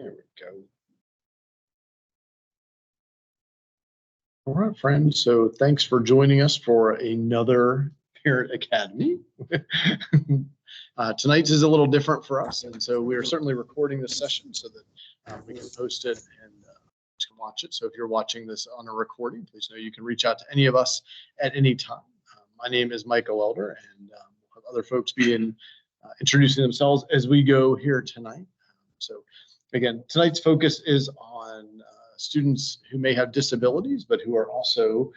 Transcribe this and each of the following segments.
There we go. All right, friends. So thanks for joining us for another Parent Academy. Tonight's is a little different for us, and so we are certainly recording this session so that we can post it and you can watch it. So if you're watching this on a recording, please know you can reach out to any of us at any time. My name is Michael Elder, and we'll have other folks be introducing themselves as we go here tonight. So again, tonight's focus is on students who may have disabilities, but who are also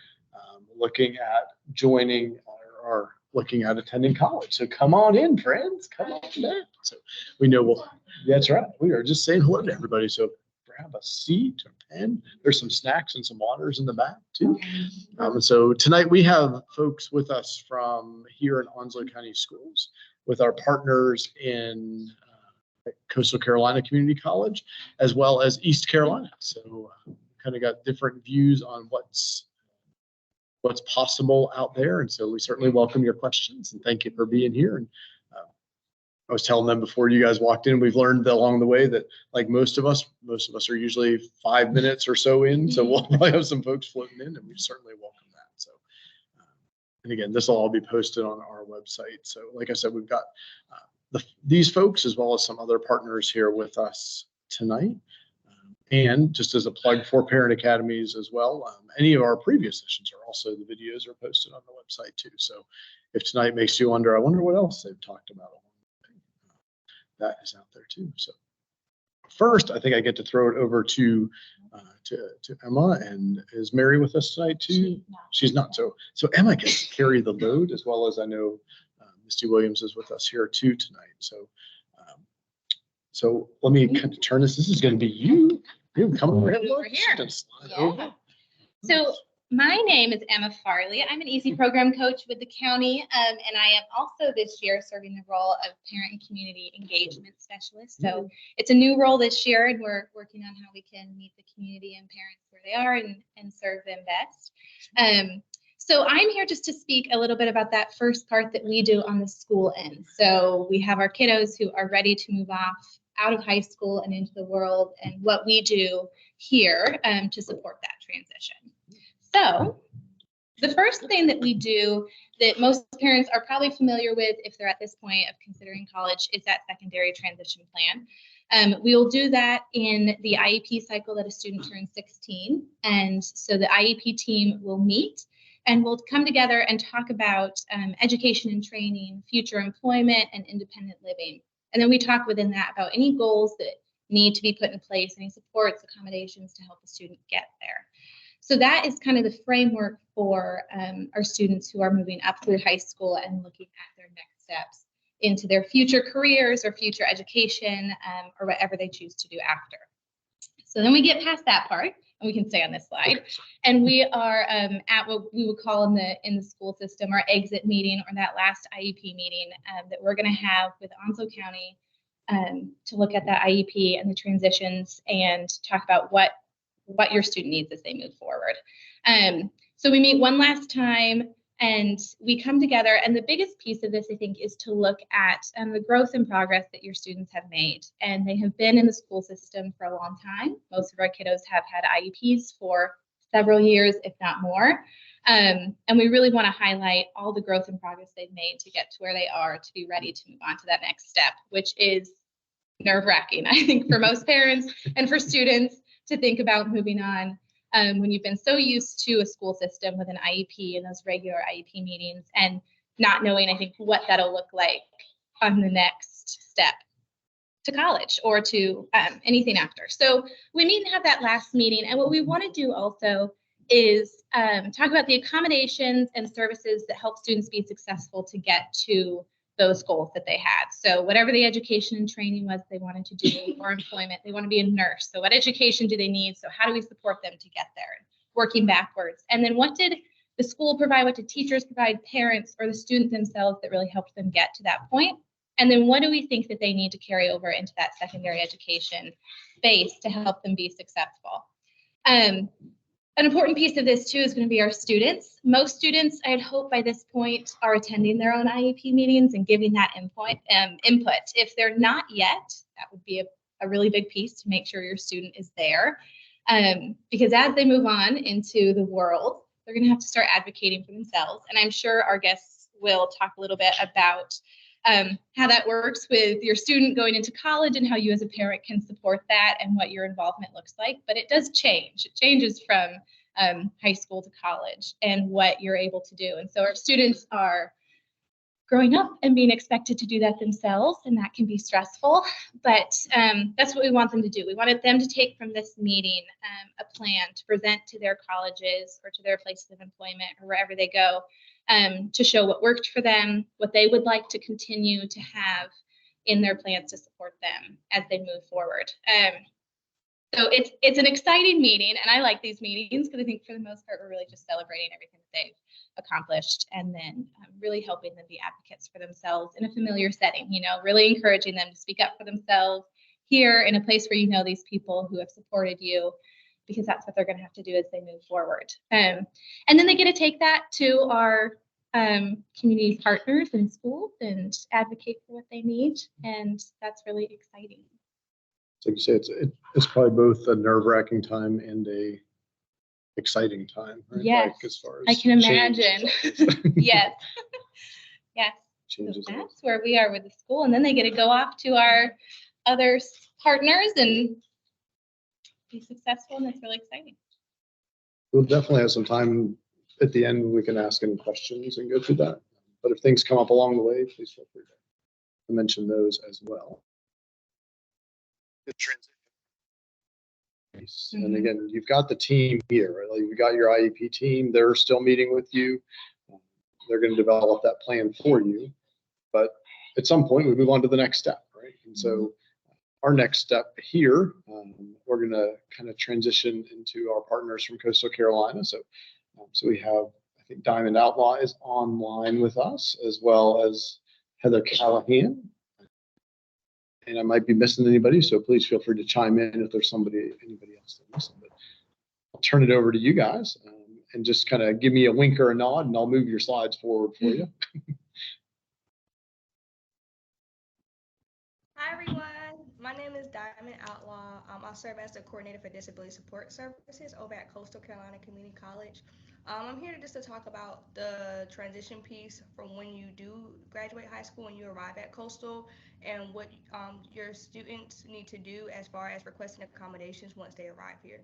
looking at joining or looking at attending college. So come on in, friends, come on in. So we know that's right. We are just saying hello to everybody. So grab a seat or pen. There's some snacks and some waters in the back too. And so tonight we have folks with us from here in Onslow County Schools with our partners in Coastal Carolina Community College, as well as East Carolina. So kind of got different views on what's possible out there. And so we certainly welcome your questions and thank you for being here. And I was telling them before you guys walked in, we've learned along the way that like most of us are usually 5 minutes or so in. So we'll probably have some folks floating in, and we certainly welcome that. So, and again, this will all be posted on our website. So like I said, we've got these folks as well as some other partners here with us tonight. And just as a plug for Parent Academies as well, any of our previous sessions are also, the videos are posted on the website too. So if tonight makes you wonder, I wonder what else they've talked about, that is out there too. So first, I think I get to throw it over to Emma. And is Mary with us tonight too? She's not. So Emma gets to carry the load, as well as I know Misty Williams is with us here too tonight. So let me kind of turn this. This is going to be you. You come over here. Yeah. So my name is Emma Farley. I'm an EASY program coach with the county, and I am also this year serving the role of parent and community engagement specialist. So it's a new role this year, and we're working on how we can meet the community and parents where they are and serve them best. So I'm here just to speak a little bit about that first part that we do on the school end. So we have our kiddos who are ready to move off out of high school and into the world, and what we do here to support that transition. So the first thing that we do that most parents are probably familiar with if they're at this point of considering college is that secondary transition plan. We will do that in the IEP cycle that a student turns 16. And so the IEP team will meet and we'll come together and talk about education and training, future employment, and independent living. And then we talk within that about any goals that need to be put in place, any supports, accommodations to help the student get there. So that is kind of the framework for our students who are moving up through high school and looking at their next steps into their future careers or future education or whatever they choose to do after. So then we get past that part, and we can stay on this slide. And we are at what we would call in the school system our exit meeting, or that last IEP meeting that we're going to have with Onslow County to look at that IEP and the transitions and talk about what your student needs as they move forward. So we meet one last time and we come together, and the biggest piece of this, I think, is to look at the growth and progress that your students have made. And they have been in the school system for a long time. Most of our kiddos have had IEPs for several years, if not more. And we really want to highlight all the growth and progress they've made to get to where they are to be ready to move on to that next step, which is nerve-wracking, I think, for most parents and for students to think about moving on. When you've been so used to a school system with an IEP and those regular IEP meetings and not knowing, I think, what that'll look like on the next step to college or to anything after. So we meet and have that last meeting. And what we want to do also is talk about the accommodations and services that help students be successful to get to those goals that they had. So whatever the education and training was they wanted to do, or employment, they want to be a nurse. So what education do they need? So how do we support them to get there? Working backwards. And then what did the school provide? What did teachers provide, parents, or the students themselves that really helped them get to that point? And then what do we think that they need to carry over into that secondary education space to help them be successful? An important piece of this too is going to be our students. Most students, I'd hope by this point, are attending their own IEP meetings and giving that input. If they're not yet, that would be a really big piece to make sure your student is there. Because as they move on into the world, they're going to have to start advocating for themselves. And I'm sure our guests will talk a little bit about how that works with your student going into college and how you as a parent can support that and what your involvement looks like. But it does change. It changes from high school to college and what you're able to do. And so our students are growing up and being expected to do that themselves, and that can be stressful, but that's what we want them to do. We wanted them to take from this meeting a plan to present to their colleges or to their places of employment or wherever they go, to show what worked for them, what they would like to continue to have in their plans to support them as they move forward. So it's an exciting meeting, and I like these meetings because I think for the most part we're really just celebrating everything that they've accomplished, and then really helping them be advocates for themselves in a familiar setting. Really encouraging them to speak up for themselves here in a place where you know these people who have supported you, because that's what they're going to have to do as they move forward. And then they get to take that to our community partners in schools and advocate for what they need, and that's really exciting. So you say it's probably both a nerve-wracking time and a exciting time, right? Yes, like as far as I can imagine. Yes. Yes. Changes. So that's where we are with the school, and then they get to go off to our other partners and be successful, and it's really exciting. We'll definitely have some time at the end when we can ask any questions and go through that. But if things come up along the way, please feel free to mention those as well. The transition. And again, you've got the team here, right? Like you've got your IEP team. They're still meeting with you. They're going to develop that plan for you. But at some point, we move on to the next step, right? And so our next step here, we're going to kind of transition into our partners from Coastal Carolina. So we have, I think, Diamond Outlaw is online with us, as well as Heather Callahan. And I might be missing anybody, so please feel free to chime in if there's anybody else that missing. But I'll turn it over to you guys and just kind of give me a wink or a nod, and I'll move your slides forward for you. Hi everyone, my name is Diamond Outlaw. I serve as the coordinator for disability support services over at Coastal Carolina Community College. I'm here just to talk about the transition piece from when you do graduate high school and you arrive at Coastal, and what your students need to do as far as requesting accommodations once they arrive here.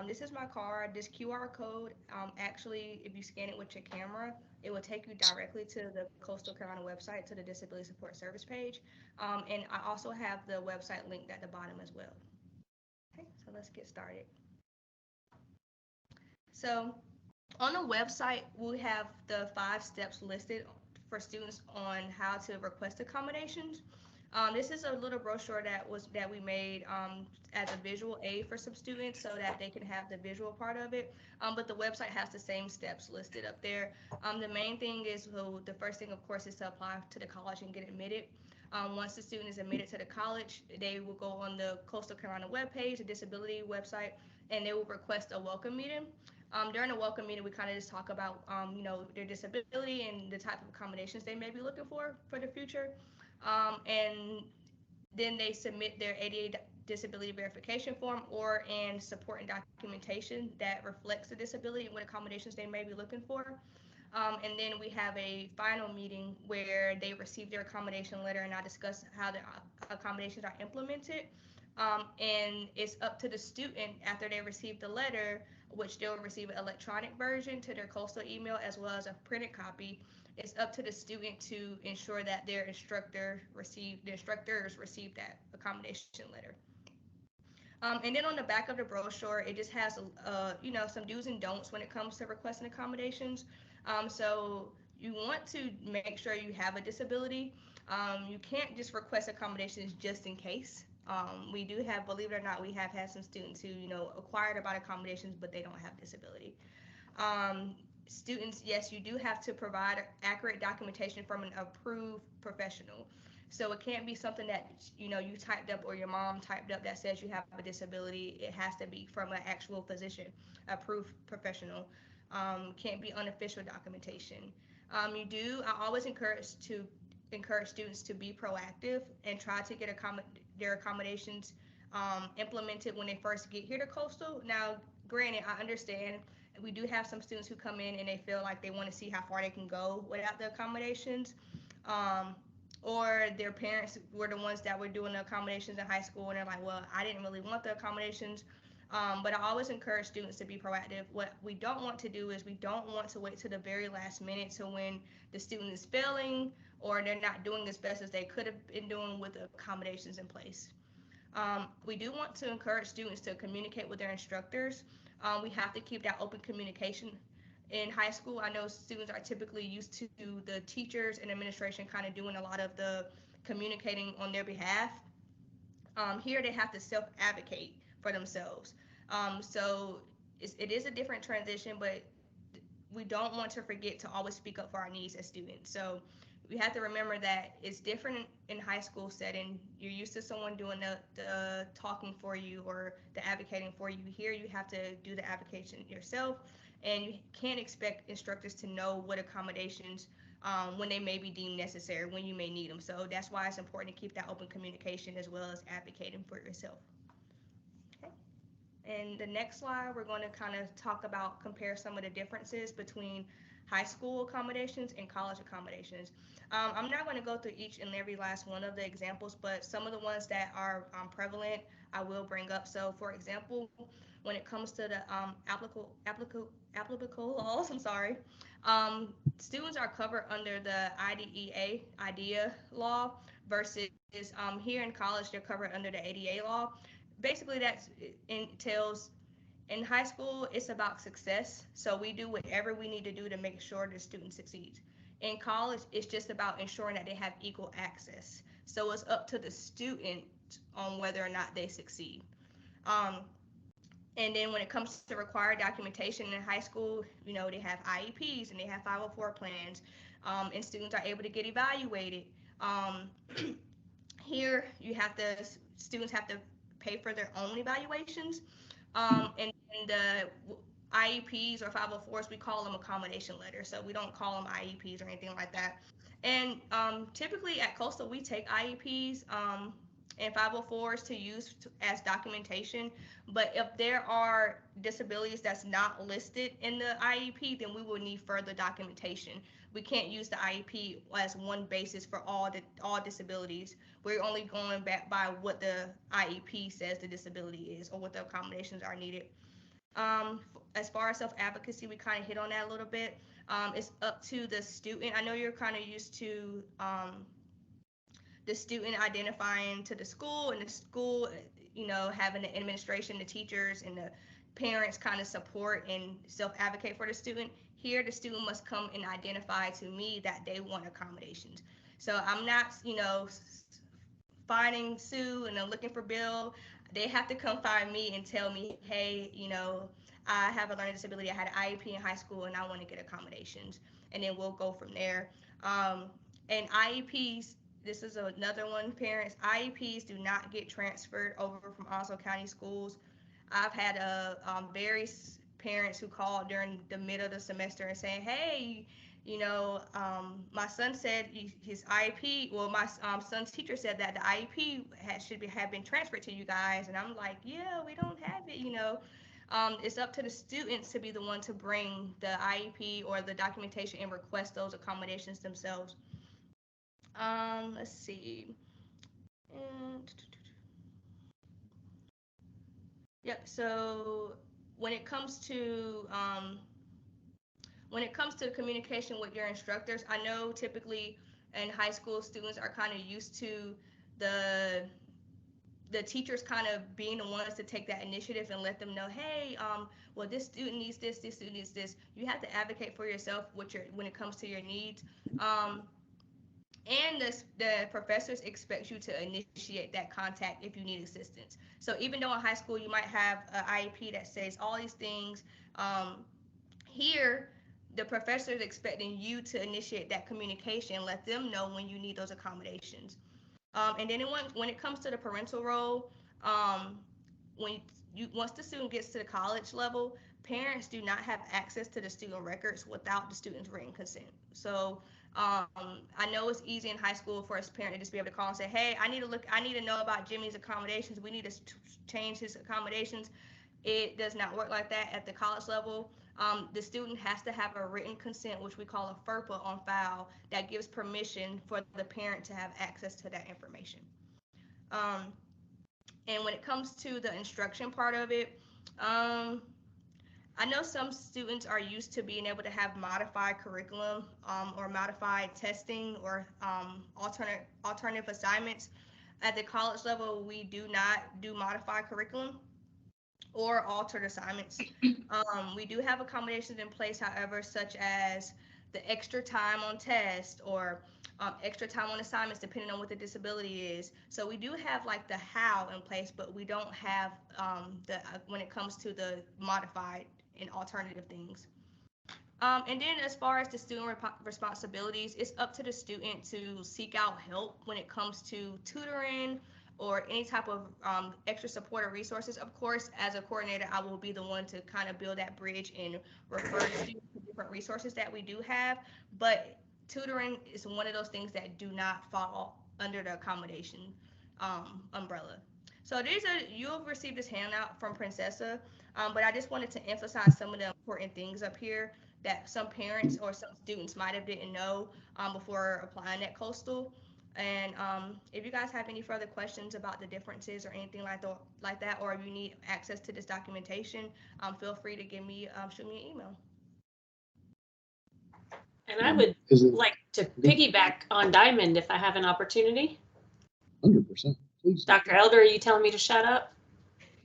This is my card. This QR code, actually, if you scan it with your camera, it will take you directly to the Coastal Carolina website, to the Disability Support Service page. And I also have the website linked at the bottom as well. Okay, so let's get started. So on the website, we have the 5 steps listed for students on how to request accommodations. This is a little brochure that we made as a visual aid for some students so that they can have the visual part of it. But the website has the same steps listed up there. The main thing is, so the first thing, of course, is to apply to the college and get admitted. Once the student is admitted to the college, they will go on the Coastal Carolina webpage, the disability website, and they will request a welcome meeting. During the welcome meeting, we kind of just talk about, their disability and the type of accommodations they may be looking for the future. And then they submit their ADA disability verification form and support and documentation that reflects the disability and what accommodations they may be looking for. And then we have a final meeting where they receive their accommodation letter, and I discuss how the accommodations are implemented. And it's up to the student, after they receive the letter, which they'll receive an electronic version to their Coastal email as well as a printed copy. It's up to the student to ensure that their instructors receive that accommodation letter. And then on the back of the brochure, it just has, some do's and don'ts when it comes to requesting accommodations. So you want to make sure you have a disability. You can't just request accommodations just in case. We do have, believe it or not, we have had some students who, acquired about accommodations, but they don't have disability. Students, yes, you do have to provide accurate documentation from an approved professional. So it can't be something that you typed up or your mom typed up that says you have a disability. It has to be from an actual physician, approved professional. Can't be unofficial documentation. I always encourage to encourage students to be proactive and try to get their accommodations implemented when they first get here to Coastal. Now, granted, I understand we do have some students who come in and they feel like they want to see how far they can go without the accommodations. Um, or their parents were the ones that were doing the accommodations in high school and they're like, well, I didn't really want the accommodations. But I always encourage students to be proactive. What we don't want to do is we don't want to wait to the very last minute to when the student is failing or they're not doing as best as they could have been doing with the accommodations in place. We do want to encourage students to communicate with their instructors. We have to keep that open communication. In high school, I know students are typically used to the teachers and administration kind of doing a lot of the communicating on their behalf. Here they have to self-advocate for themselves. So it is a different transition, but we don't want to forget to always speak up for our needs as students. So we have to remember that it's different in high school setting. You're used to someone doing the talking for you or the advocating for you. Here you have to do the advocacy yourself, and you can't expect instructors to know what accommodations when they may be deemed necessary, when you may need them. So that's why it's important to keep that open communication as well as advocating for yourself. Okay. And the next slide, we're going to kind of talk about, compare some of the differences between high school accommodations and college accommodations. I'm not going to go through each and every last one of the examples, but some of the ones that are prevalent, I will bring up. So, for example, when it comes to the applicable laws, students are covered under the IDEA law versus here in college, they're covered under the ADA law. Basically, that entails in high school, it's about success. So we do whatever we need to do to make sure the student succeeds. In college, it's just about ensuring that they have equal access. So it's up to the student on whether or not they succeed. Um, and then when it comes to required documentation in high school, they have IEPs and they have 504 plans, and students are able to get evaluated. Um, Here, students have to pay for their own evaluations. And the IEPs or 504s, we call them accommodation letters. So we don't call them IEPs or anything like that. And typically at Coastal, we take IEPs and 504s to use as documentation. But if there are disabilities that's not listed in the IEP, then we will need further documentation. We can't use the IEP as one basis for all disabilities. We're only going back by what the IEP says the disability is or what the accommodations are needed. As far as self-advocacy, we kind of hit on that a little bit. It's up to the student. I know you're kind of used to the student identifying to the school, and the school, having the administration, the teachers, and the parents kind of support and self-advocate for the student. Here, the student must come and identify to me that they want accommodations. So I'm not, finding Sue and I'm looking for Bill. They have to come find me and tell me, hey, I have a learning disability. I had an IEP in high school and I want to get accommodations. And then we'll go from there. And IEPs, this is another one, parents, IEPs do not get transferred over from Onslow County schools. I've had various parents who called during the middle of the semester and saying, hey, my son said his IEP, well, my son's teacher said that the IEP had been transferred to you guys. And I'm like, yeah, we don't have it, It's up to the students to be the one to bring the IEP or the documentation and request those accommodations themselves. Let's see. And, yep. So when it comes to communication with your instructors, I know typically in high school students are kind of used to the teachers kind of being the ones to take that initiative and let them know, hey, well, this student needs this student needs this. You have to advocate for yourself when it comes to your needs. And the professors expect you to initiate that contact if you need assistance. So even though in high school you might have an IEP that says all these things, here the professor is expecting you to initiate that communication, let them know when you need those accommodations. And then when it comes to the parental role, once the student gets to the college level, parents do not have access to the student records without the student's written consent. So I know it's easy in high school for a parent to just be able to call and say, hey, I need to know about Jimmy's accommodations. We need to change his accommodations. It does not work like that at the college level. The student has to have a written consent, which we call a FERPA, on file that gives permission for the parent to have access to that information. And when it comes to the instruction part of it, I know some students are used to being able to have modified curriculum, or modified testing, or alternative assignments. At the college level, we do not do modified curriculum or altered assignments. We do have accommodations in place, however, such as the extra time on test, or extra time on assignments, depending on what the disability is. So we do have like the how in place, but we don't have when it comes to the modified and alternative things. And then as far as the student responsibilities, it's up to the student to seek out help when it comes to tutoring or any type of extra support or resources. Of course, as a coordinator, I will be the one to kind of build that bridge and refer students to different resources that we do have. But tutoring is one of those things that do not fall under the accommodation umbrella. So you'll receive this handout from Princessa, but I just wanted to emphasize some of the important things up here that some parents or some students might have didn't know before applying at Coastal. And if you guys have any further questions about the differences or anything like that, or if you need access to this documentation, feel free to shoot me an email. And I would like to piggyback on Diamond if I have an opportunity. 100%. Please. Dr. Elder, are you telling me to shut up?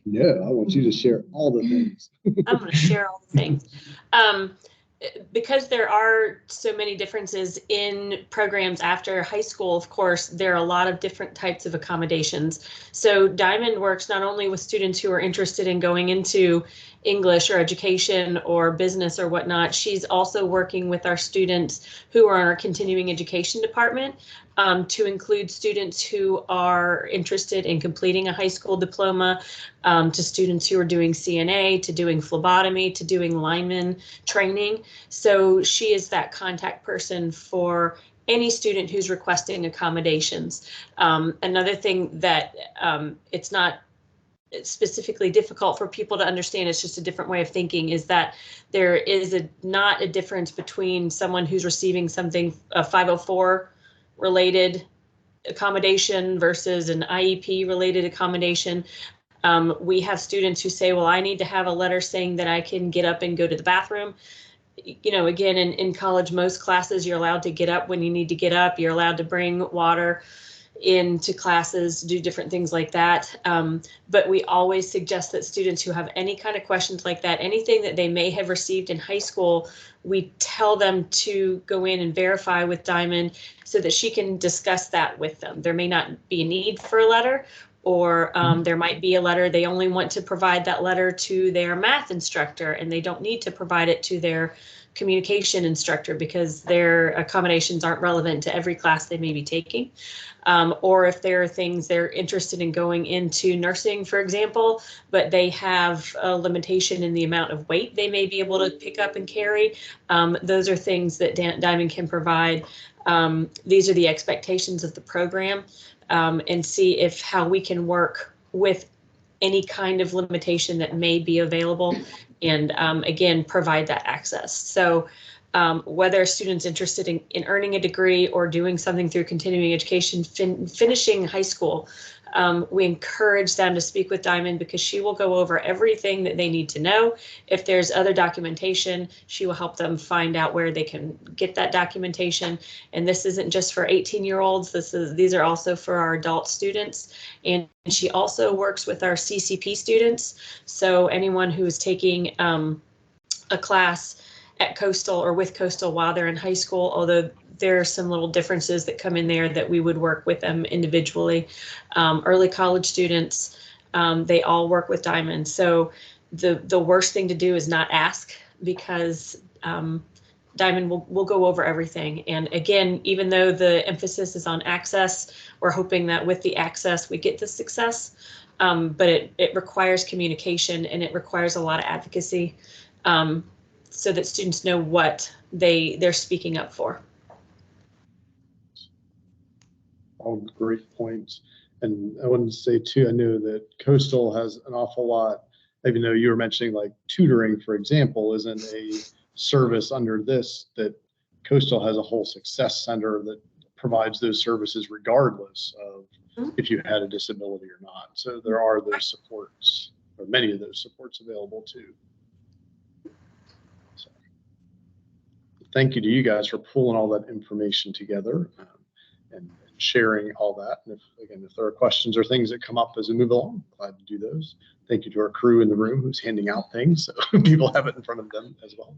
No, I want you to share all the things. I'm going to share all the things. Because there are so many differences in programs after high school, of course, there are a lot of different types of accommodations. So Diamond works not only with students who are interested in going into English or education or business or whatnot, she's also working with our students who are in our continuing education department, to include students who are interested in completing a high school diploma, to students who are doing CNA, to doing phlebotomy, to doing lineman training. So she is that contact person for any student who's requesting accommodations. Another thing that it's not specifically difficult for people to understand, it's just a different way of thinking, is that there is not a difference between someone who's receiving something, a 504 related accommodation versus an IEP related accommodation. We have students who say, well, I need to have a letter saying that I can get up and go to the bathroom. You know, again, in college, most classes, you're allowed to get up when you need to get up. You're allowed to bring water into classes, do different things like that. But we always suggest that students who have any kind of questions like that, anything that they may have received in high school, we tell them to go in and verify with Diamond so that she can discuss that with them. There may not be a need for a letter, or there might be a letter, they only want to provide that letter to their math instructor and they don't need to provide it to their communication instructor because their accommodations aren't relevant to every class they may be taking. Or if there are things they're interested in going into nursing, for example, but they have a limitation in the amount of weight they may be able to pick up and carry. Those are things that Diamond can provide. These are the expectations of the program, and see if how we can work with any kind of limitation that may be available, and again, provide that access. So whether a student's interested in earning a degree or doing something through continuing education, finishing high school, we encourage them to speak with Diamond because she will go over everything that they need to know. If there's other documentation, she will help them find out where they can get that documentation. And this isn't just for 18-year-olds. These are also for our adult students. And she also works with our CCP students. So anyone who is taking a class at Coastal or with Coastal while they're in high school, although there are some little differences that come in there that we would work with them individually. Early college students, they all work with Diamond. So the worst thing to do is not ask, because Diamond will go over everything. And again, even though the emphasis is on access, we're hoping that with the access we get the success, but it requires communication and it requires a lot of advocacy, so that students know what they're speaking up for. all great points. And I wanted to say too, I know that Coastal has an awful lot, even though you were mentioning like tutoring, for example, isn't a service under this, that Coastal has a whole success center that provides those services regardless of if you had a disability or not. So there are those supports, or many of those supports available too. So, thank you to you guys for pulling all that information together and sharing all that. And if there are questions or things that come up as we move along, glad to do those. Thank you to our crew in the room who's handing out things so people have it in front of them as well.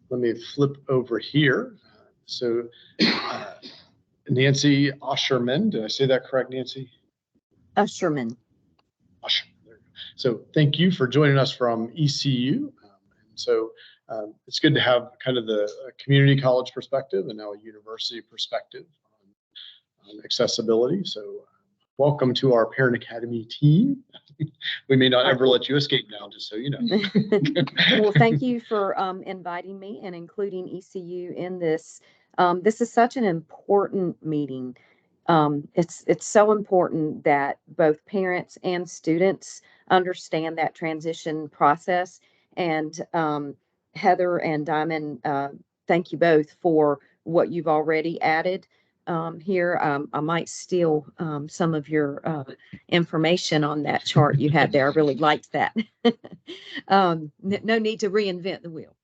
Let me flip over here. Nancy Osherman, did I say that correct, Nancy? Usherman. Usherman, there you go. So thank you for joining us from ECU. It's good to have kind of the community college perspective and now a university perspective on accessibility. So welcome to our Parent Academy team. We may not ever let you escape now, just so you know. Well, thank you for inviting me and including ECU in this. This is such an important meeting. It's so important that both parents and students understand that transition process. And Heather and Diamond, thank you both for what you've already added here. I might steal some of your information on that chart you had there. I really liked that. No need to reinvent the wheel.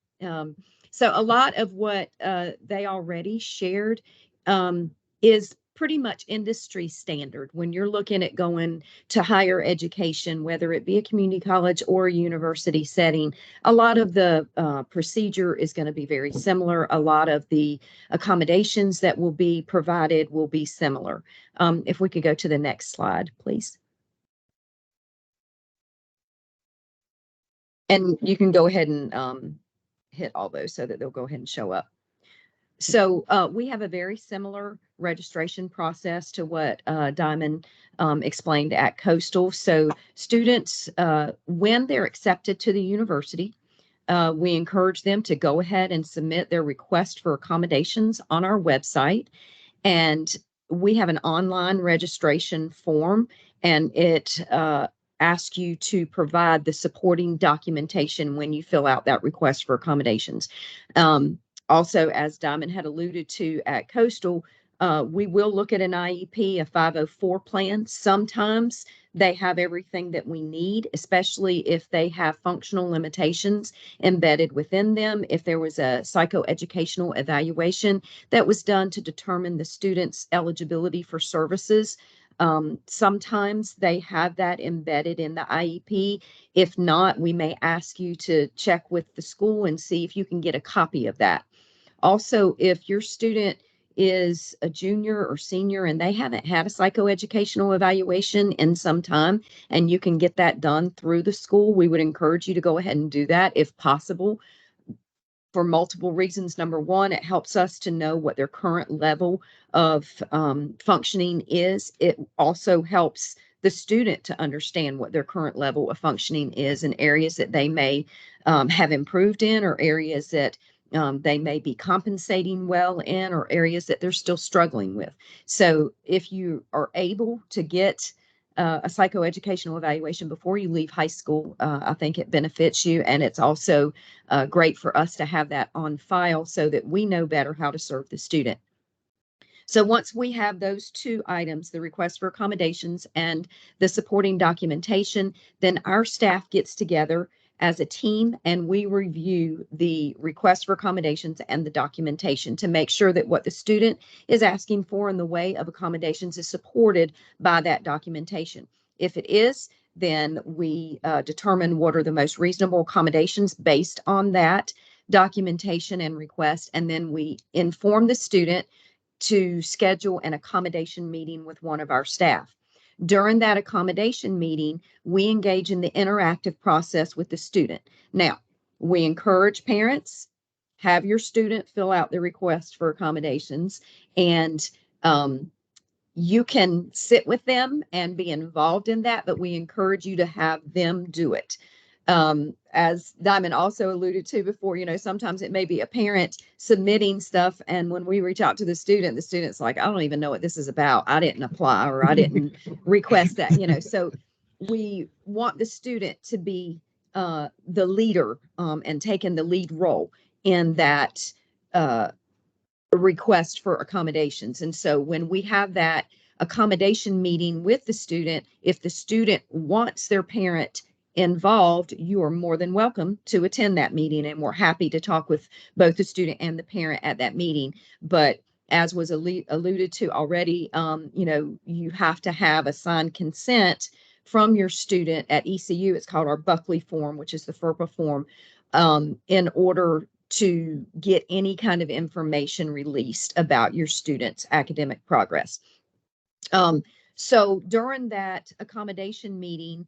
So a lot of what they already shared is pretty much industry standard when you're looking at going to higher education, whether it be a community college or a university setting. A lot of the procedure is going to be very similar. A lot of the accommodations that will be provided will be similar. If we could go to the next slide, please. And you can go ahead and hit all those so that they'll go ahead and show up. So we have a very similar registration process to what Diamond explained at Coastal. So students, when they're accepted to the university, we encourage them to go ahead and submit their request for accommodations on our website. And we have an online registration form, and it asks you to provide the supporting documentation when you fill out that request for accommodations. Also, as Diamond had alluded to at Coastal, we will look at an IEP, a 504 plan. Sometimes they have everything that we need, especially if they have functional limitations embedded within them. If there was a psychoeducational evaluation that was done to determine the student's eligibility for services, sometimes they have that embedded in the IEP. If not, we may ask you to check with the school and see if you can get a copy of that. Also, if your student is a junior or senior and they haven't had a psychoeducational evaluation in some time, and you can get that done through the school, we would encourage you to go ahead and do that if possible, for multiple reasons. Number one, it helps us to know what their current level of functioning is. It also helps the student to understand what their current level of functioning is in areas that they may have improved in, or areas that they may be compensating well in, or areas that they're still struggling with. So if you are able to get a psychoeducational evaluation before you leave high school, I think it benefits you. And it's also great for us to have that on file so that we know better how to serve the student. So once we have those two items, the request for accommodations and the supporting documentation, then our staff gets together as a team and we review the request for accommodations and the documentation to make sure that what the student is asking for in the way of accommodations is supported by that documentation. If it is, then we determine what are the most reasonable accommodations based on that documentation and request, and then we inform the student to schedule an accommodation meeting with one of our staff. During that accommodation meeting, we engage in the interactive process with the student. Now, we encourage parents, have your student fill out the request for accommodations, and you can sit with them and be involved in that, but we encourage you to have them do it. As Diamond also alluded to before, sometimes it may be a parent submitting stuff. And when we reach out to the student's like, I don't even know what this is about. I didn't apply or I didn't request that, so we want the student to be the leader and taking the lead role in that request for accommodations. And so when we have that accommodation meeting with the student, if the student wants their parent involved, you are more than welcome to attend that meeting. And we're happy to talk with both the student and the parent at that meeting. But as was alluded to already, you have to have a signed consent from your student at ECU. It's called our Buckley form, which is the FERPA form, in order to get any kind of information released about your student's academic progress. So during that accommodation meeting,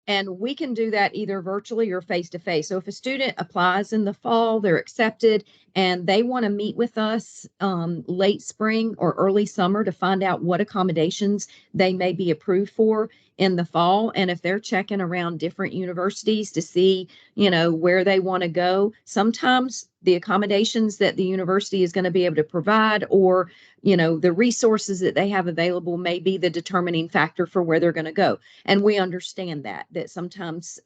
and we can do that either virtually or face-to-face. So if a student applies in the fall, they're accepted, and they want to meet with us late spring or early summer to find out what accommodations they may be approved for in the fall. And if they're checking around different universities to see, where they want to go, sometimes the accommodations that the university is going to be able to provide, or the resources that they have available, may be the determining factor for where they're going to go. And we understand that sometimes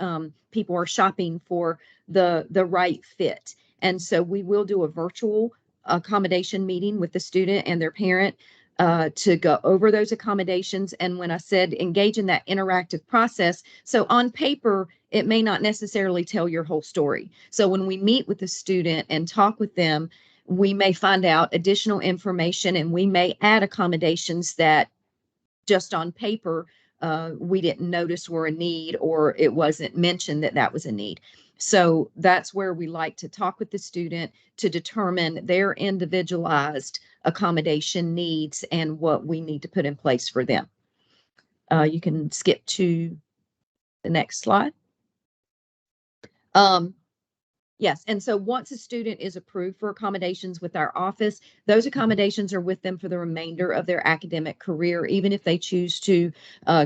people are shopping for the right fit. And so we will do a virtual accommodation meeting with the student and their parent to go over those accommodations. And when I said engage in that interactive process, so on paper, it may not necessarily tell your whole story. So when we meet with the student and talk with them, we may find out additional information, and we may add accommodations that just on paper we didn't notice were a need, or it wasn't mentioned that was a need. So that's where we like to talk with the student to determine their individualized accommodation needs and what we need to put in place for them. You can skip to the next slide. Yes. And so once a student is approved for accommodations with our office, those accommodations are with them for the remainder of their academic career, even if they choose to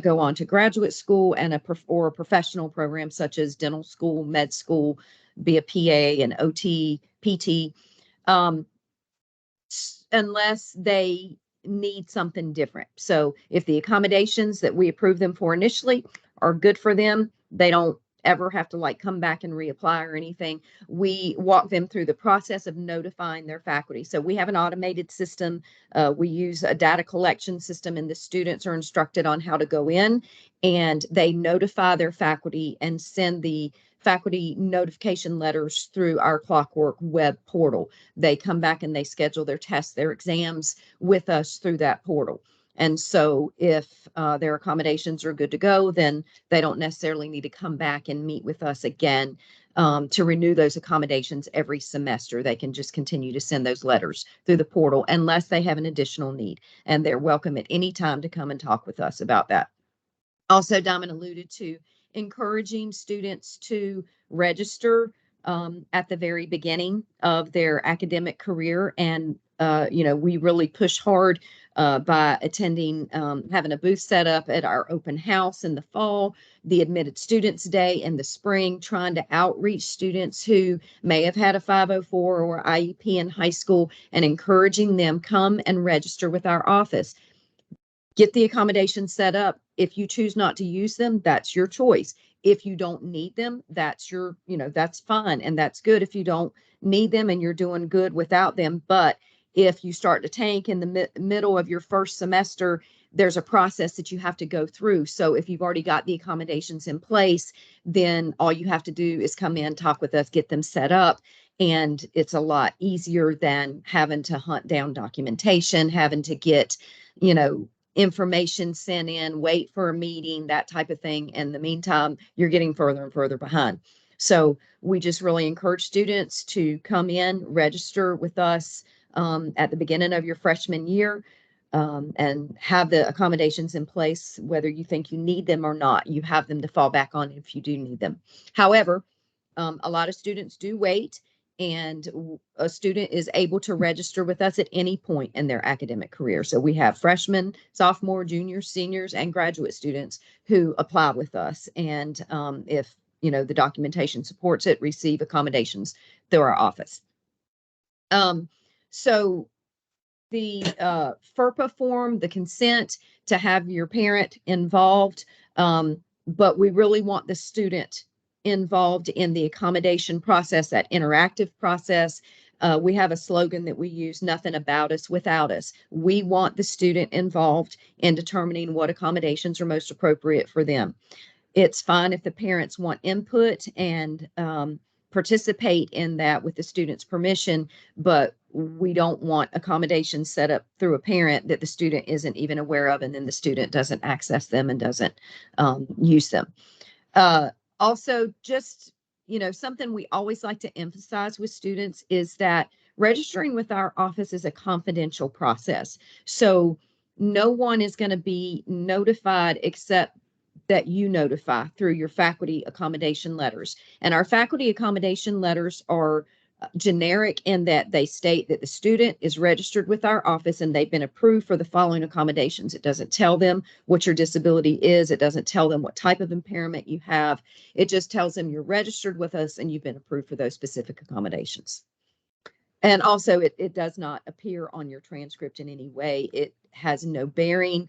go on to graduate school and or a professional program such as dental school, med school, be a PA, and OT, PT, unless they need something different. So if the accommodations that we approve them for initially are good for them, they don't ever have to come back and reapply or anything. We walk them through the process of notifying their faculty. So we have an automated system. We use a data collection system, and the students are instructed on how to go in, and they notify their faculty and send the faculty notification letters through our Clockwork web portal. They come back and they schedule their tests, their exams with us through that portal. And so if their accommodations are good to go, then they don't necessarily need to come back and meet with us again to renew those accommodations every semester. They can just continue to send those letters through the portal unless they have an additional need. And they're welcome at any time to come and talk with us about that. Also, Diamond alluded to encouraging students to register at the very beginning of their academic career. And, we really push hard by attending, having a booth set up at our open house in the fall, the Admitted Students Day in the spring, trying to outreach students who may have had a 504 or IEP in high school, and encouraging them come and register with our office. Get the accommodations set up. If you choose not to use them, that's your choice. If you don't need them, that's that's fine. And that's good if you don't need them and you're doing good without them. But if you start to tank in the middle of your first semester, there's a process that you have to go through. So if you've already got the accommodations in place, then all you have to do is come in, talk with us, get them set up. And it's a lot easier than having to hunt down documentation, having to get, information sent in, wait for a meeting, that type of thing. In the meantime, you're getting further and further behind. So we just really encourage students to come in, register with us at the beginning of your freshman year, and have the accommodations in place, whether you think you need them or not. You have them to fall back on if you do need them. However, a lot of students do wait, and a student is able to register with us at any point in their academic career. So we have freshmen, sophomore, juniors, seniors, and graduate students who apply with us. And if the documentation supports it, receive accommodations through our office. So the FERPA form, the consent to have your parent involved, but we really want the student involved in the accommodation process, that interactive process. We have a slogan that we use, nothing about us without us. We want the student involved in determining what accommodations are most appropriate for them. It's fine if the parents want input and participate in that with the student's permission, but we don't want accommodations set up through a parent that the student isn't even aware of, and then the student doesn't access them and doesn't use them. Also, just, something we always like to emphasize with students is that registering with our office is a confidential process. So no one is going to be notified except that you notify through your faculty accommodation letters. And our faculty accommodation letters are generic in that they state that the student is registered with our office and they've been approved for the following accommodations. It doesn't tell them what your disability is. It doesn't tell them what type of impairment you have. It just tells them you're registered with us and you've been approved for those specific accommodations. And also, it does not appear on your transcript in any way. It has no bearing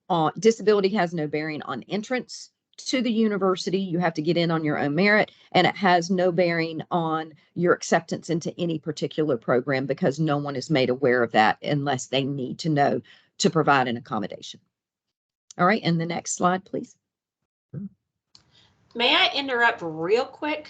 on disability, has no bearing on entrance to the university. You have to get in on your own merit, and it has no bearing on your acceptance into any particular program because no one is made aware of that unless they need to know to provide an accommodation. All right, and the next slide, please. May I interrupt real quick?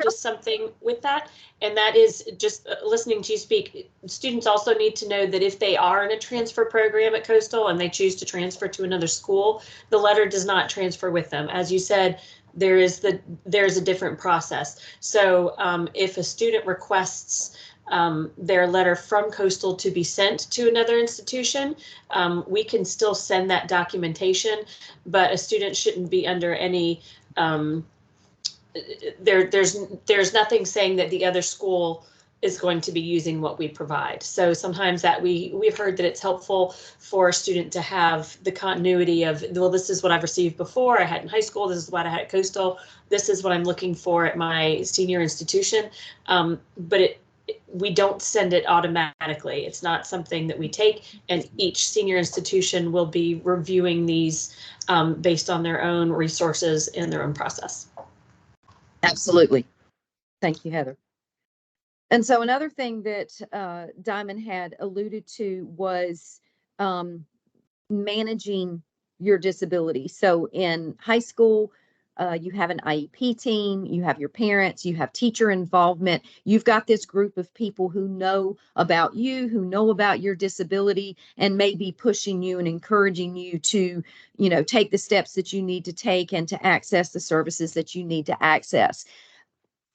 Just something with that, and that is just listening to you speak. Students also need to know that if they are in a transfer program at Coastal and they choose to transfer to another school, the letter does not transfer with them. As you said, there's a different process. So if a student requests their letter from Coastal to be sent to another institution, we can still send that documentation, but a student shouldn't be under any there's nothing saying that the other school is going to be using what we provide. So sometimes that we've heard that it's helpful for a student to have the continuity of, well, this is what I've received before. I had in high school. This is what I had at Coastal. This is what I'm looking for at my senior institution. But we don't send it automatically. It's not something that we take, and each senior institution will be reviewing these based on their own resources and their own process. Absolutely. Thank you, Heather. And so another thing that Diamond had alluded to was managing your disability. So in high school, you have an IEP team, you have your parents, you have teacher involvement. You've got this group of people who know about you, who know about your disability, and may be pushing you and encouraging you to, take the steps that you need to take and to access the services that you need to access.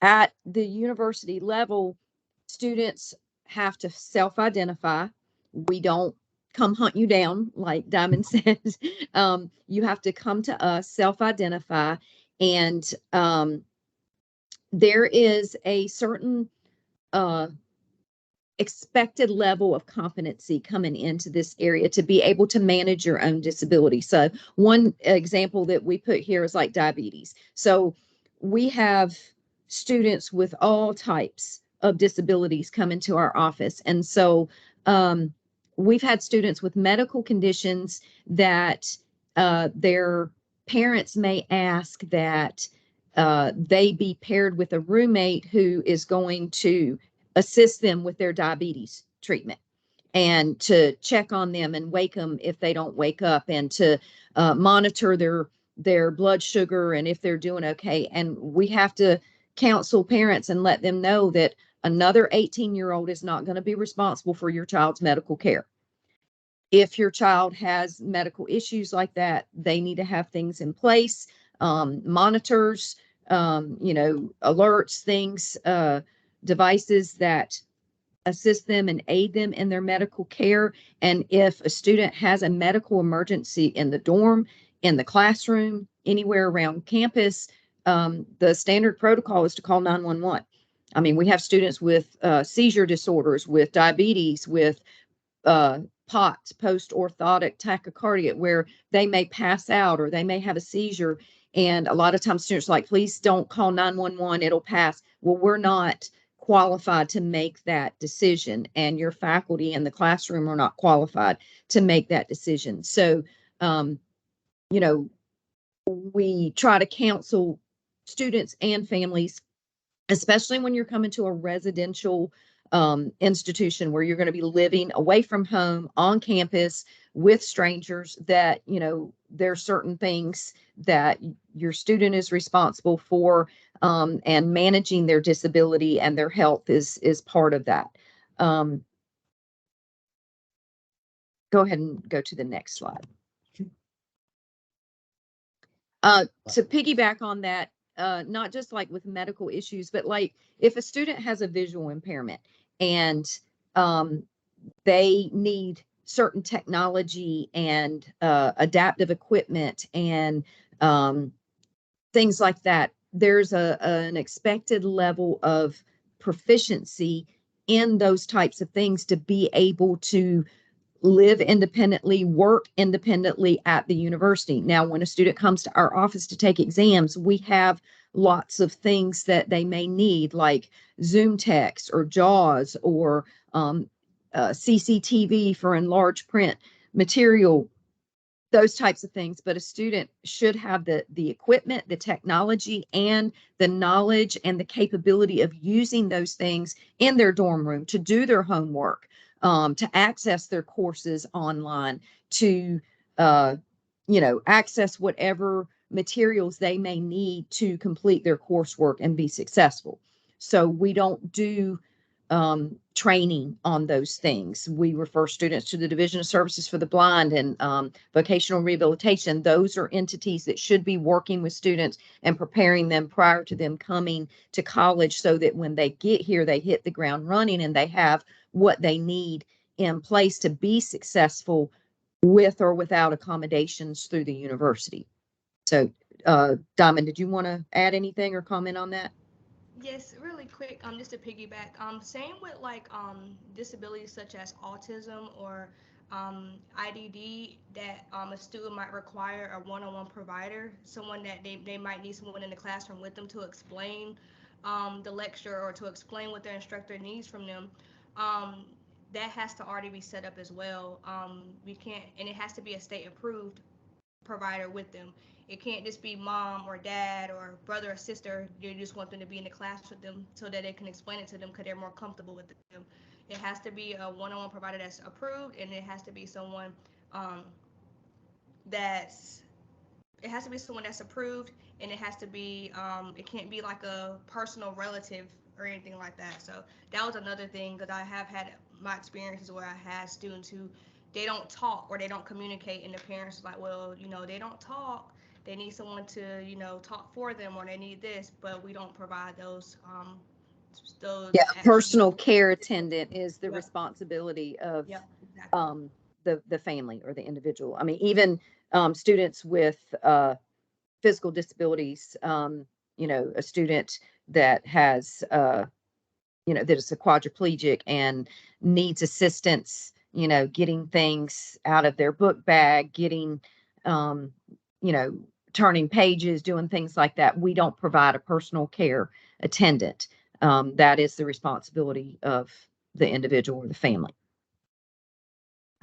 At the university level, students have to self-identify. We don't come hunt you down, like Diamond says. You have to come to us, self-identify, and there is a certain expected level of competency coming into this area to be able to manage your own disability. So one example that we put here is like diabetes. So we have students with all types of disabilities come into our office. And so we've had students with medical conditions that their parents may ask that they be paired with a roommate who is going to assist them with their diabetes treatment and to check on them and wake them if they don't wake up, and to monitor their blood sugar and if they're doing okay. And we have to counsel parents and let them know that another 18-year-old is not going to be responsible for your child's medical care. If your child has medical issues like that, they need to have things in place, monitors, alerts, things, devices that assist them and aid them in their medical care. And if a student has a medical emergency in the dorm, in the classroom, anywhere around campus, the standard protocol is to call 911. I mean, we have students with seizure disorders, with diabetes, with POTS, post-orthotic tachycardia, where they may pass out or they may have a seizure And a lot of times students are like, please don't call 911, it'll pass. Well, we're not qualified to make that decision, and your faculty in the classroom are not qualified to make that decision. So, you know, we try to counsel students and families, especially when you're coming to a residential institution where you're going to be living away from home on campus with strangers, that, you know, there are certain things that your student is responsible for, and managing their disability and their health is part of that. Go ahead and go to the next slide. To piggyback on that, not just like with medical issues, but like if a student has a visual impairment and they need certain technology and adaptive equipment and things like that, there's an expected level of proficiency in those types of things to be able to live independently, work independently at the university. Now, when a student comes to our office to take exams, we have lots of things that they may need, like Zoom text or JAWS or CCTV for enlarged print material, those types of things. But a student should have the equipment, the technology, and the knowledge and the capability of using those things in their dorm room to do their homework, to access their courses online, to you know, access whatever materials they may need to complete their coursework and be successful. So we don't do training on those things. We refer students to the Division of Services for the Blind and vocational rehabilitation. Those are entities that should be working with students and preparing them prior to them coming to college, so that when they get here, they hit the ground running and they have what they need in place to be successful with or without accommodations through the university. So, Diamond, did you want to add anything or comment on that? Yes, really quick, just to piggyback. Same with like disabilities such as autism or IDD, that a student might require a one-on-one provider, someone that they might need someone in the classroom with them to explain the lecture or to explain what their instructor needs from them. Um, that has to already be set up as well. We can't, and it has to be a state approved provider with them. It can't just be mom or dad or brother or sister. You just want them to be in the class with them so that they can explain it to them because they're more comfortable with them. It has to be a one-on-one provider that's approved, and it has to be someone um, that's it has to be someone that's approved, and it has to be it can't be like a personal relative or anything like that. So that was another thing, because I have had my experiences where I had students who they don't talk or they don't communicate, and the parents are like, well, you know, they don't talk, they need someone to, you know, talk for them, or they need this, but we don't provide those Yeah, actual, personal care attendant is the Yep. responsibility of Yep, exactly. the family or the individual. I mean, even students with physical disabilities, you know, a student that has you know, that is a quadriplegic and needs assistance, you know, getting things out of their book bag, getting um, you know, turning pages, doing things like that. We don't provide a personal care attendant. That is the responsibility of the individual or the family.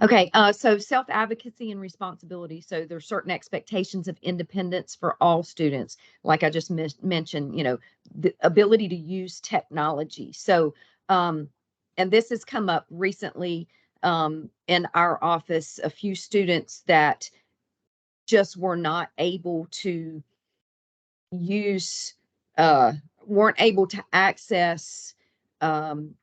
Okay, so self-advocacy and responsibility. So there's certain expectations of independence for all students. Like I just mentioned, you know, the ability to use technology. So, and this has come up recently in our office, a few students that just were not able to use, uh, weren't able to access um,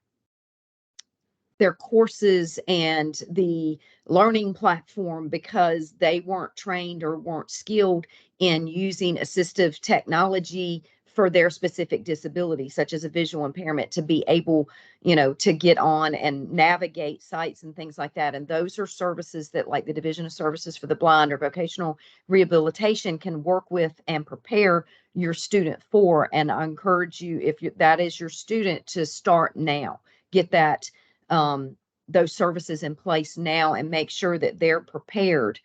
their courses and the learning platform because they weren't trained or weren't skilled in using assistive technology for their specific disability, such as a visual impairment, to be able, you know, to get on and navigate sites and things like that. And those are services that, like the Division of Services for the Blind or vocational rehabilitation, can work with and prepare your student for. And I encourage you, if that is your student, to start now. Get that those services in place now and make sure that they're prepared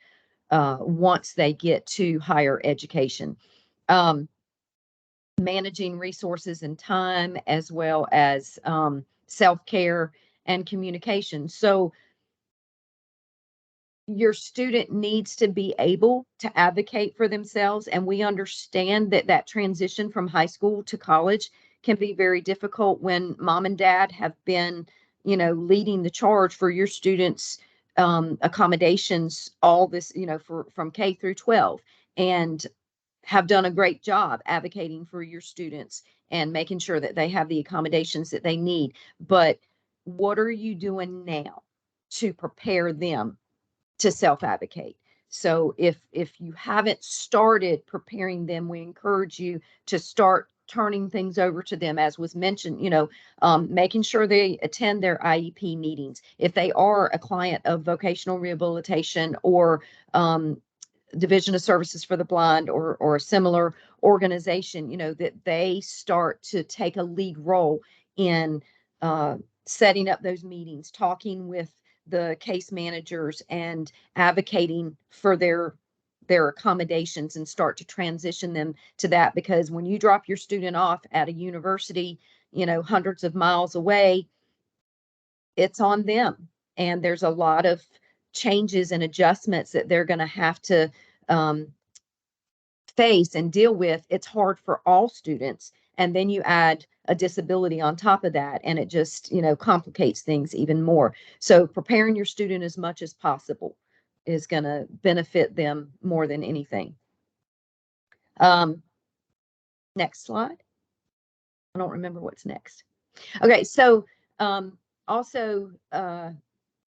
once they get to higher education. managing resources and time, as well as self-care and communication. So your student needs to be able to advocate for themselves. And we understand that that transition from high school to college can be very difficult when mom and dad have been, leading the charge for your students' accommodations, all this, from K through 12, and have done a great job advocating for your students and making sure that they have the accommodations that they need. But what are you doing now to prepare them to self-advocate? So if you haven't started preparing them, we encourage you to start turning things over to them, as was mentioned, making sure they attend their IEP meetings. If they are a client of vocational rehabilitation or Division of Services for the Blind or a similar organization, that they start to take a lead role in setting up those meetings, talking with the case managers and advocating for their accommodations, and start to transition them to that. Because when you drop your student off at a university, hundreds of miles away, it's on them. And there's a lot of changes and adjustments that they're going to have to face and deal with. It's hard for all students. And then you add a disability on top of that, and it just, complicates things even more. So preparing your student as much as possible is going to benefit them more than anything. Next slide. I don't remember what's next. Okay, so also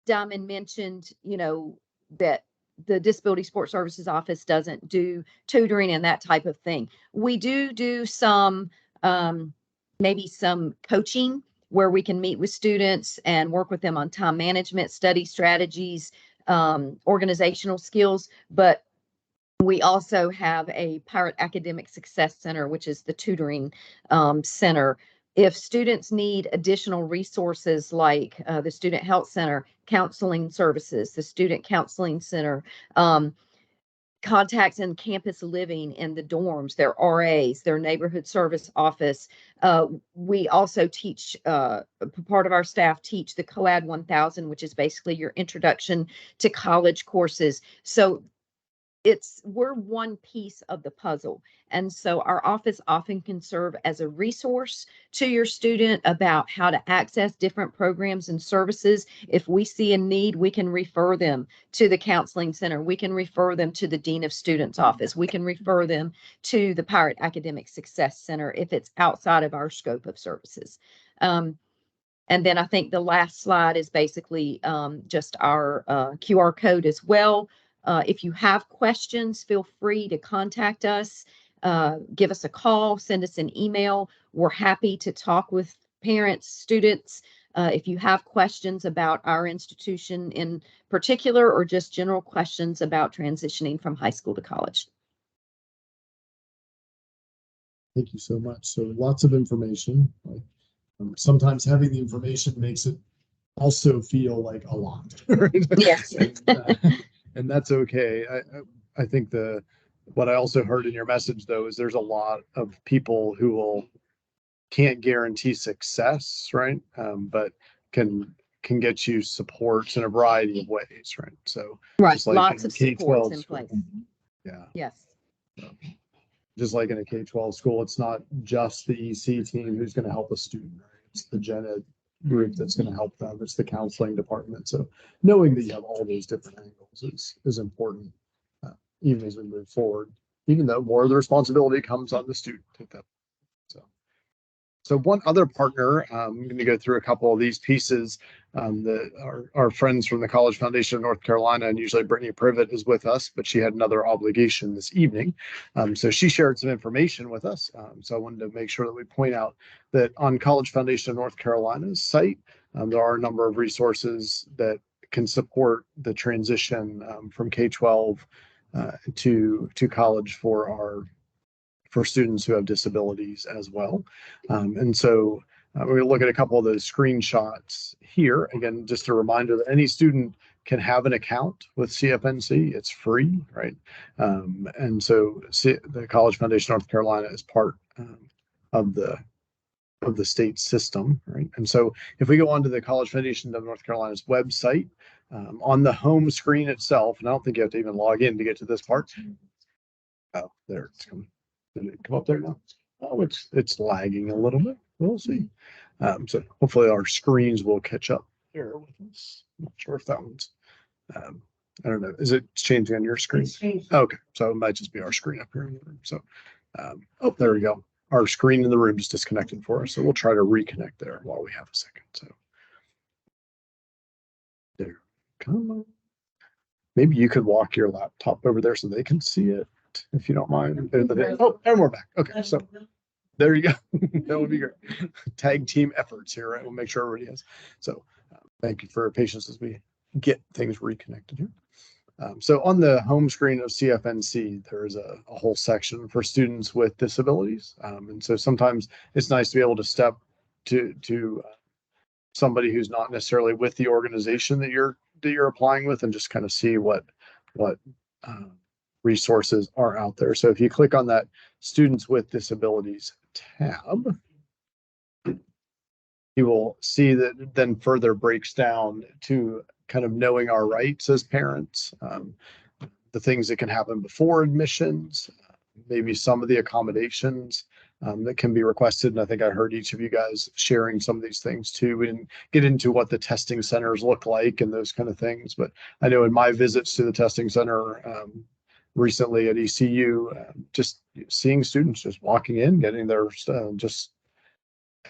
Diamond mentioned, that the Disability Support Services Office doesn't do tutoring and that type of thing. We do some, maybe some coaching where we can meet with students and work with them on time management, study strategies, organizational skills. But we also have a Pirate Academic Success Center, which is the tutoring center. If students need additional resources like the Student Health Center, counseling services, the Student Counseling Center, contacts in campus living in the dorms, their RAs, their neighborhood service office. We also teach, part of our staff teach the COAD 1000, which is basically your introduction to college courses. So we're one piece of the puzzle. And so our office often can serve as a resource to your student about how to access different programs and services. If we see a need, we can refer them to the counseling center. We can refer them to the Dean of Students office. We can refer them to the Pirate Academic Success Center if it's outside of our scope of services. And then I think the last slide is basically just our QR code as well. If you have questions, feel free to contact us, give us a call, send us an email. We're happy to talk with parents, students. If you have questions about our institution in particular, or just general questions about transitioning from high school to college. Thank you so much. So lots of information. Sometimes having the information makes it also feel like a lot. Right? Yes. And that's okay. I think what I also heard in your message though is there's a lot of people who can't guarantee success, right? But can get you supports in a variety of ways, right? So right, just like lots of supports in school, place. Yeah. Yes. Just like in a K-12 school, it's not just the EC team who's going to help a student, right? It's the gen ed group that's going to help them. It's the counseling department. So knowing that you have all those different angles is important, even as we move forward, even though more of the responsibility comes on the student at that. So one other partner, I'm going to go through a couple of these pieces. Our friends from the College Foundation of North Carolina, and usually Brittany Privet is with us, but she had another obligation this evening. So she shared some information with us. So I wanted to make sure that we point out that on College Foundation of North Carolina's site, there are a number of resources that can support the transition from K-12 to college for students who have disabilities as well. And so we're going to look at a couple of those screenshots here. Again, just a reminder that any student can have an account with CFNC. It's free, right? And so the College Foundation North Carolina is part of the state system, right? And so if we go onto the College Foundation of North Carolina's website, on the home screen itself, and I don't think you have to even log in to get to this part. Oh, there it's coming. Did it come up there now? Oh, it's lagging a little bit. We'll see. So hopefully our screens will catch up here with us. I'm not sure if that one's, I don't know. Is it changing on your screen? Okay, so it might just be our screen up here in the room. So, oh, there we go. Our screen in the room is disconnected for us. So we'll try to reconnect there while we have a second. So there, come on. Maybe you could walk your laptop over there so they can see it, if you don't mind. Oh, and we're back. Okay, so there you go. That would be great. Tag team efforts here, right? We'll make sure everybody is. So thank you for your patience as we get things reconnected here. So on the home screen of CFNC, there is a whole section for students with disabilities. And so sometimes it's nice to be able to step to somebody who's not necessarily with the organization that you're applying with and just kind of see what resources are out there. So if you click on that Students with Disabilities tab, you will see that then further breaks down to kind of knowing our rights as parents, the things that can happen before admissions, maybe some of the accommodations that can be requested. And I think I heard each of you guys sharing some of these things too. We didn't get into what the testing centers look like and those kind of things, but I know in my visits to the testing center recently at ECU, just seeing students just walking in, getting their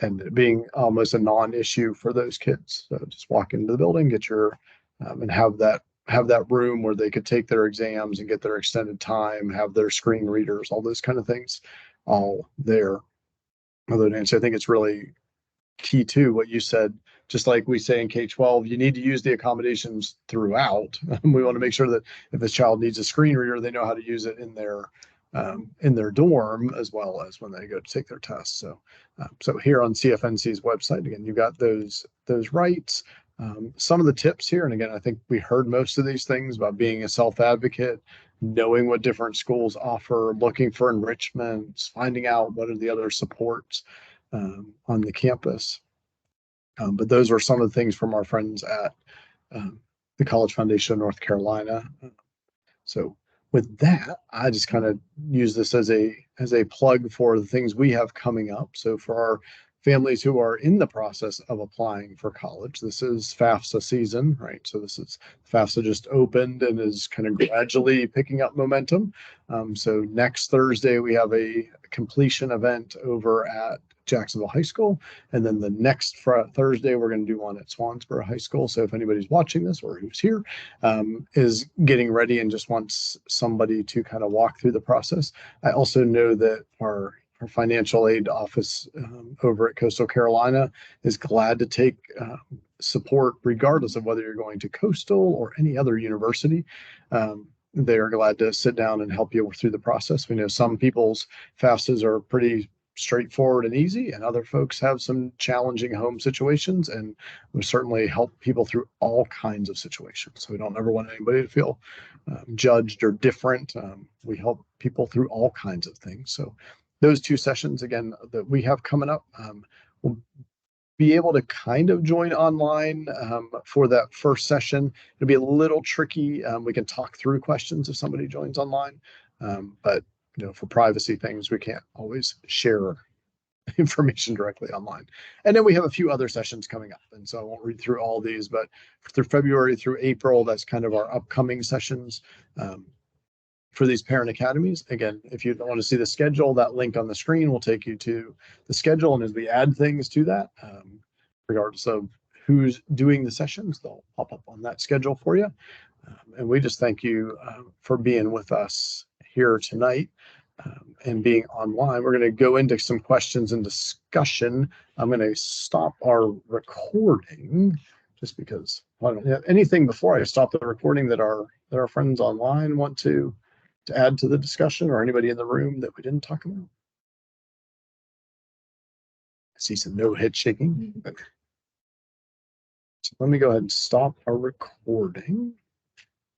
and being almost a non-issue for those kids. So just walk into the building, get your, and have that room where they could take their exams and get their extended time, have their screen readers, all those kind of things, all there. Other than, so I think it's really key to what you said, just like we say in K-12, you need to use the accommodations throughout. We want to make sure that if a child needs a screen reader, they know how to use it in their dorm as well as when they go to take their tests. So here on CFNC's website, again, you got those rights. Some of the tips here, and again, I think we heard most of these things about being a self-advocate, knowing what different schools offer, looking for enrichments, finding out what are the other supports on the campus. But those are some of the things from our friends at the College Foundation of North Carolina. So with that, I just kind of use this as a plug for the things we have coming up. So for our families who are in the process of applying for college, this is FAFSA season, right? So this is FAFSA just opened and is kind of gradually picking up momentum. So next Thursday, we have a completion event over at Jacksonville High School. And then the next Thursday, we're going to do one at Swansboro High School. So if anybody's watching this or who's here is getting ready and just wants somebody to kind of walk through the process. I also know that our financial aid office over at Coastal Carolina is glad to take support regardless of whether you're going to Coastal or any other university. They are glad to sit down and help you through the process. We know some people's FAFSAs are pretty straightforward and easy, and other folks have some challenging home situations, and we certainly help people through all kinds of situations. So we don't ever want anybody to feel judged or different. We help people through all kinds of things. So those two sessions, again, that we have coming up, we'll be able to kind of join online for that first session. It'll be a little tricky. We can talk through questions if somebody joins online, but for privacy things, we can't always share information directly online. And then we have a few other sessions coming up. And so I won't read through all these, but through February through April, that's kind of our upcoming sessions for these parent academies. Again, if you want to see the schedule, that link on the screen will take you to the schedule. And as we add things to that, regardless of who's doing the sessions, they'll pop up on that schedule for you. And we just thank you for being with us here tonight and being online. We're going to go into some questions and discussion. I'm going to stop our recording just because I don't have anything before I stop the recording that our friends online want to add to the discussion, or anybody in the room that we didn't talk about. I see some no head shaking. So let me go ahead and stop our recording.